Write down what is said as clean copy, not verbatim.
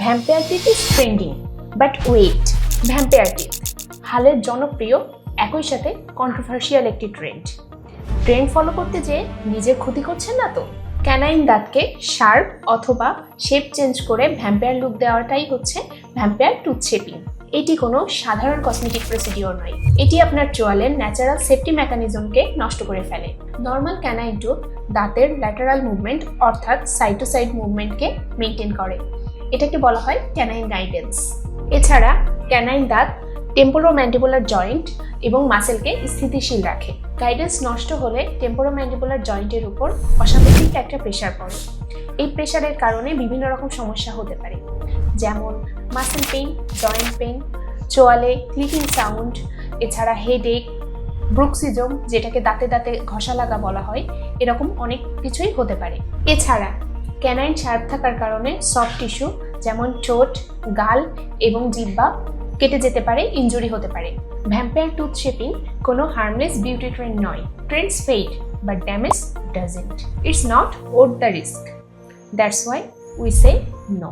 Vampire teeth is trending, but wait, vampire teeth হালের জনপ্রিয় একই সাথে কন্ট্রোভার্সিয়াল একটি ট্রেন্ড ফলো করতে যেয়ে নিজের ক্ষতি করছেন না তো? ক্যানাইন দাঁতকে শার্প অথবা শেপ চেঞ্জ করে ভ্যাম্পায়ার লুক দেওয়াটাই হচ্ছে ভ্যাম্পায়ার টুথ শেপিং। এটি কোনো সাধারণ কসমেটিক প্রসিডিওর নয়, এটি আপনার চোয়ালের ন্যাচারাল সেফটি মেকানিজমকে নষ্ট করে ফেলে। নর্মাল ক্যানাইন টুথ দাঁতের ল্যাটারাল মুভমেন্ট অর্থাৎ সাইড টু সাইড মুভমেন্টকে মেনটেন করে, এটাকে বলা হয় ক্যানাইন গাইডেন্স। এছাড়া ক্যানাইন দাঁত টেম্পোরোম্যান্ডিবুলার জয়েন্ট এবং মাসেলকে স্থিতিশীল রাখে। গাইডেন্স নষ্ট হলে টেম্পোরোম্যান্ডিবুলার জয়েন্টের উপর অস্বাভাবিক একটা প্রেশার পড়ে। এই প্রেশারের কারণে বিভিন্ন রকম সমস্যা হতে পারে, যেমন মাসেল পেইন, জয়েন্ট পেইন, চোয়ালে ক্লিকিং সাউন্ড, এছাড়া হেডেক, ব্রুক্সিজম যেটাকে দাঁতে দাঁতে ঘষা লাগা বলা হয়, এরকম অনেক কিছুই হতে পারে। এছাড়া ক্যানাইন শার্প থাকার কারণে সফট টিস্যু যেমন ঠোঁট, গাল এবং জিহ্বা কেটে যেতে পারে, ইনজুরি হতে পারে। ভ্যাম্পায়ার টুথ শেপিং কোনো হার্মলেস বিউটি ট্রেন্ড নয়। Trends fade, but damage doesn't. It's not worth the risk. That's why we say no.